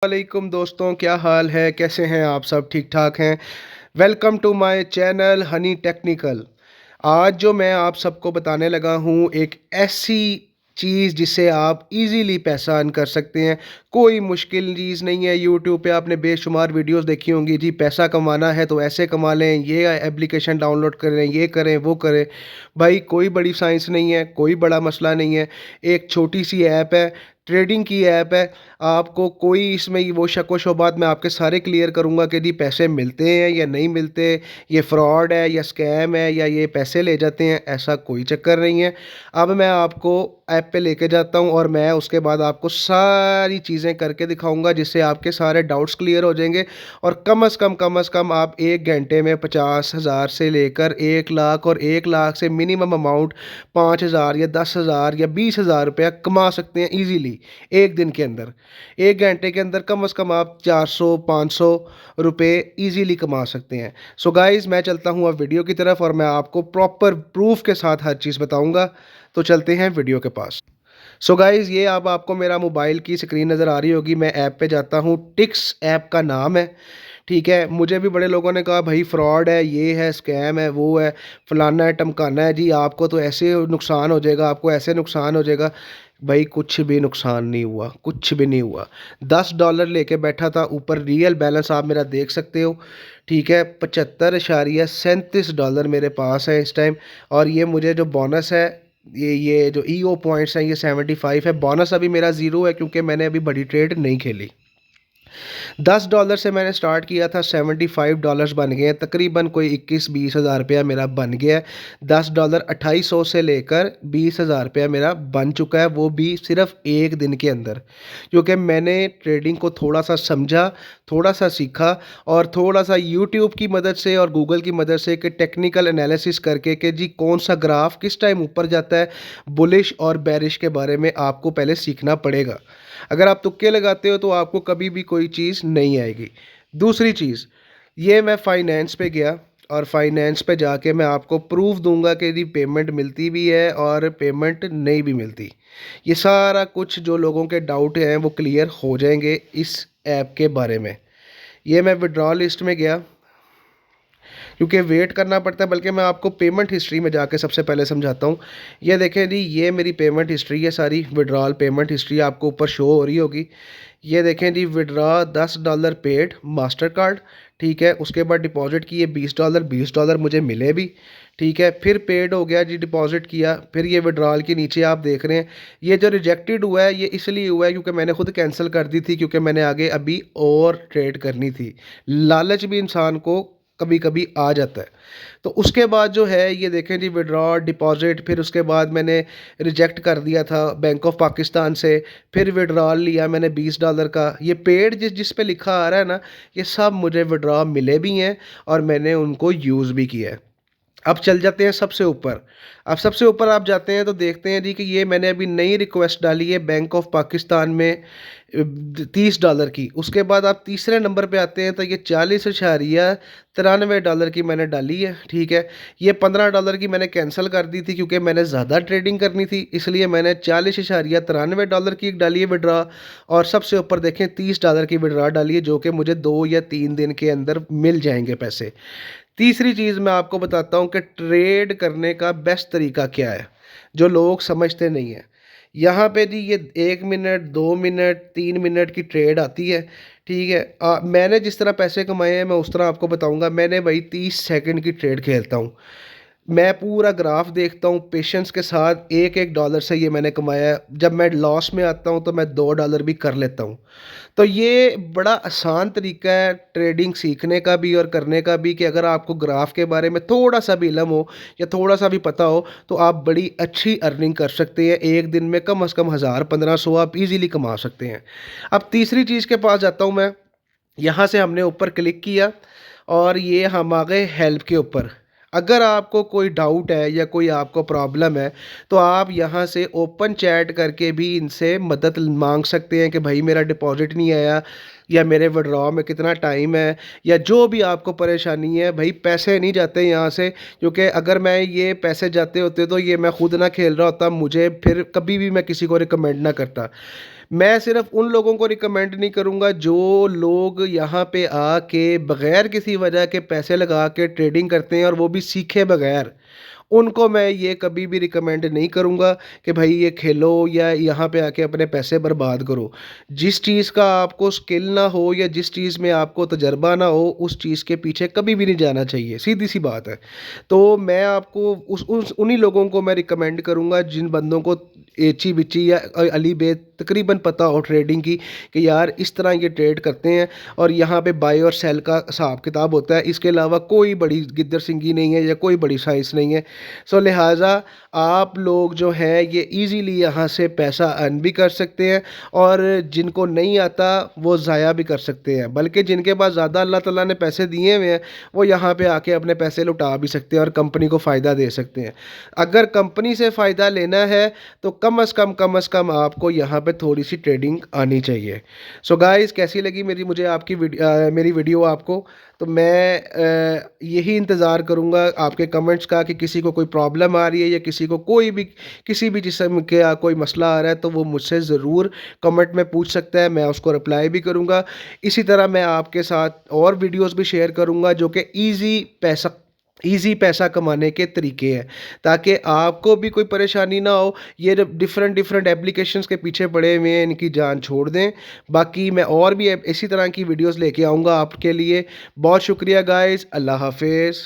वालेकुम दोस्तों, क्या हाल है? कैसे हैं आप सब? ठीक ठाक हैं? Welcome to my channel honey technical. आज जो मैं आप सबको बताने लगा हूँ एक ऐसी चीज़ जिससे आप इजीली पैसा अर्न कर सकते हैं। कोई मुश्किल चीज़ नहीं है। यूट्यूब पे आपने बेशुमार वीडियोस देखी होंगी जी, पैसा कमाना है तो ऐसे कमा लें, ये एप्लीकेशन डाउनलोड करें, ये करें, वो करें। भाई कोई बड़ी साइंस नहीं है, कोई बड़ा मसला नहीं है। एक छोटी सी ऐप है, ट्रेडिंग की ऐप है। आपको कोई इसमें वो शक व शुबात मैं आपके सारे क्लियर करूँगा कि जी पैसे मिलते हैं या नहीं मिलते, ये फ्रॉड है या स्कैम है या ये पैसे ले जाते हैं, ऐसा कोई चक्कर नहीं है। अब मैं आपको ऐप पे लेके जाता हूँ और मैं उसके बाद आपको सारी चीज़ें करके दिखाऊंगा जिससे आपके सारे डाउट्स क्लियर हो जाएंगे। और कम अज़ कम आप 1 घंटे में 50,000 से लेकर 1 लाख और 1 लाख से मिनिमम अमाउंट 5,000 या 10,000 या 20,000 रुपया कमा सकते हैं ईजीली एक दिन के अंदर। 1 घंटे के अंदर कम से कम आप 400-500 रुपये ईजीली कमा सकते हैं। सो गाइज़, मैं चलता हूँ अब वीडियो की तरफ और मैं आपको प्रॉपर प्रूफ के साथ हर चीज़ बताऊँगा। तो चलते हैं वीडियो के पास। सो गाइज़, ये अब आपको मेरा मोबाइल की स्क्रीन नज़र आ रही होगी। मैं ऐप पे जाता हूँ, टिक्स ऐप का नाम है। ठीक है, मुझे भी बड़े लोगों ने कहा भाई फ्रॉड है, ये है, स्कैम है, वो है, फलाना है, टमकाना है जी, आपको तो ऐसे नुकसान हो जाएगा, आपको ऐसे नुकसान हो जाएगा। भाई कुछ भी नुकसान नहीं हुआ, कुछ भी नहीं हुआ। $10 लेके बैठा था, ऊपर रियल बैलेंस आप मेरा देख सकते हो। ठीक है, 75.37 मेरे पास है इस टाइम। और ये मुझे जो बोनस है, ये जो ईओ पॉइंट्स हैं, ये 75 है। बोनस अभी मेरा ज़ीरो है क्योंकि मैंने अभी बड़ी ट्रेड नहीं खेली। $10 से मैंने स्टार्ट किया था, $75 बन गए हैं, तकरीबन कोई 21-20 हज़ार रुपया मेरा बन गया है। $10 2800 से लेकर 20,000 रुपया मेरा बन चुका है, वो भी सिर्फ एक दिन के अंदर। क्योंकि मैंने ट्रेडिंग को थोड़ा सा समझा, थोड़ा सा सीखा और थोड़ा सा यूट्यूब की मदद से और गूगल की मदद से कि टेक्निकल एनालिसिस करके कि जी कौन सा ग्राफ किस टाइम ऊपर जाता है, बुलिश और बेरिश के बारे में आपको पहले सीखना पड़ेगा। अगर आप तुक्के लगाते हो तो आपको कभी भी कोई चीज़ नहीं आएगी। दूसरी चीज़, ये मैं फाइनेंस पे गया और फाइनेंस पे जाके मैं आपको प्रूफ दूंगा कि जी पेमेंट मिलती भी है और पेमेंट नहीं भी मिलती। ये सारा कुछ जो लोगों के डाउट हैं वो क्लियर हो जाएंगे इस ऐप के बारे में। ये मैं विड्रॉल लिस्ट में गया क्योंकि वेट करना पड़ता है, बल्कि मैं आपको पेमेंट हिस्ट्री में जाके सबसे पहले समझाता हूँ। ये देखें जी, ये मेरी पेमेंट हिस्ट्री है सारी, विड्रॉल पेमेंट हिस्ट्री आपको ऊपर शो हो रही होगी। ये देखें जी, विड्रॉ $10 पेड मास्टर कार्ड। ठीक है, उसके बाद डिपॉजिट किए $20 मुझे मिले भी। ठीक है, फिर पेड हो गया जी, डिपॉजिट किया, फिर ये विड्रॉल के नीचे आप देख रहे हैं, ये जो रिजेक्टेड हुआ है ये इसलिए हुआ है क्योंकि मैंने खुद कैंसिल कर दी थी, क्योंकि मैंने आगे अभी और ट्रेड करनी थी। लालच भी इंसान को कभी कभी आ जाता है। तो उसके बाद जो है ये देखें जी, विड्रॉ, डिपॉजिट, फिर उसके बाद मैंने रिजेक्ट कर दिया था बैंक ऑफ पाकिस्तान से। फिर विड्रॉल लिया मैंने $20 का। ये पेड जिस जिस पे लिखा आ रहा है ना, ये सब मुझे विड्रॉ मिले भी हैं और मैंने उनको यूज़ भी किया है। अब चल जाते हैं सबसे ऊपर। अब सबसे ऊपर आप जाते हैं तो देखते हैं जी कि ये मैंने अभी नई रिक्वेस्ट डाली है बैंक ऑफ पाकिस्तान में $30 की। उसके बाद आप तीसरे नंबर पे आते हैं तो ये 40.93 की मैंने डाली है। ठीक है, ये $15 की मैंने कैंसिल कर दी थी क्योंकि मैंने ज़्यादा ट्रेडिंग करनी थी, इसलिए मैंने $40.93 की एक डाली है विड्रा। और सबसे ऊपर देखें $30 की विड्रा डाली है, जो कि मुझे 2 या 3 दिन के अंदर मिल जाएंगे पैसे। तीसरी चीज़ मैं आपको बताता हूँ कि ट्रेड करने का बेस्ट तरीका क्या है, जो लोग समझते नहीं हैं। यहाँ पे जी ये 1 मिनट, 2 मिनट, 3 मिनट की ट्रेड आती है। ठीक है, मैंने जिस तरह पैसे कमाए हैं मैं उस तरह आपको बताऊँगा। मैंने भाई 30 सेकंड की ट्रेड खेलता हूँ, मैं पूरा ग्राफ देखता हूँ पेशेंस के साथ। एक एक डॉलर से ये मैंने कमाया है। जब मैं लॉस में आता हूँ तो मैं $2 भी कर लेता हूँ। तो ये बड़ा आसान तरीका है ट्रेडिंग सीखने का भी और करने का भी, कि अगर आपको ग्राफ के बारे में थोड़ा सा भी इल्म हो या थोड़ा सा भी पता हो तो आप बड़ी अच्छी अर्निंग कर सकते हैं। एक दिन में कम से कम 1,000-1,500 आप इजीली कमा सकते हैं। अब तीसरी चीज़ के पास जाता हूँ मैं। यहाँ से हमने ऊपर क्लिक किया और ये हम आ गए हेल्प के ऊपर। अगर आपको कोई डाउट है या कोई आपको प्रॉब्लम है तो आप यहाँ से ओपन चैट करके भी इनसे मदद मांग सकते हैं कि भाई मेरा डिपॉजिट नहीं आया, या मेरे विड्रॉ में कितना टाइम है, या जो भी आपको परेशानी है। भाई पैसे नहीं जाते यहाँ से, क्योंकि अगर मैं ये पैसे जाते होते तो ये मैं खुद ना खेल रहा होता, मुझे फिर कभी भी मैं किसी को रिकमेंड ना करता। मैं सिर्फ़ उन लोगों को रिकमेंड नहीं करूँगा जो लोग यहाँ पे आके बग़ैर किसी वजह के पैसे लगा के ट्रेडिंग करते हैं और वो भी सीखे बग़ैर। उनको मैं ये कभी भी रिकमेंड नहीं करूँगा कि भाई ये खेलो या यहाँ पे आके अपने पैसे बर्बाद करो। जिस चीज़ का आपको स्किल ना हो या जिस चीज़ में आपको तजुर्बा ना हो, उस चीज़ के पीछे कभी भी नहीं जाना चाहिए, सीधी-सी बात है। तो मैं आपको उस उन्हीं लोगों को मैं रिकमेंड करूँगा जिन बंदों को एची-बिची या अली बे तकरीबन पता हो ट्रेडिंग की, कि यार इस तरह ये ट्रेड करते हैं और यहाँ पे बाय और सेल का हिसाब-किताब होता है। इसके अलावा कोई बड़ी गिद्दर सिंगी नहीं है या कोई बड़ी साइंस नहीं है। सो लिहाजा आप लोग जो हैं ये ईज़िली यहाँ से पैसा अर्न भी कर सकते हैं और जिनको नहीं आता वो ज़ाया भी कर सकते हैं। बल्कि जिनके पास ज़्यादा अल्लाह ताला ने पैसे दिए हुए हैं, वो यहाँ पे आके अपने पैसे लुटा भी सकते हैं और कंपनी को फ़ायदा दे सकते हैं। अगर कंपनी से फ़ायदा लेना है तो कम से कम आपको यहाँ पे थोड़ी-सी ट्रेडिंग आनी चाहिए। सो गाइज़, कैसी लगी मेरी वीडियो आपको? तो मैं यही इंतज़ार करूँगा आपके कमेंट्स का कि किसी को कोई प्रॉब्लम आ रही है या किसी को कोई भी किसी भी किस्म का कोई मसला आ रहा है तो वो मुझसे ज़रूर कमेंट में पूछ सकता है, मैं उसको रिप्लाई भी करूँगा। इसी तरह मैं आपके साथ और वीडियोज़ भी शेयर करूँगा जो कि ईज़ी पैसा कमाने के तरीके हैं, ताकि आपको भी कोई परेशानी ना हो। ये जब डिफरेंट एप्लीकेशंस के पीछे पड़े हुए हैं, इनकी जान छोड़ दें। बाकी मैं और भी इसी तरह की वीडियोज़ लेके आऊँगा आपके लिए। बहुत शुक्रिया गाइज़, अल्लाह हाफ़िज़।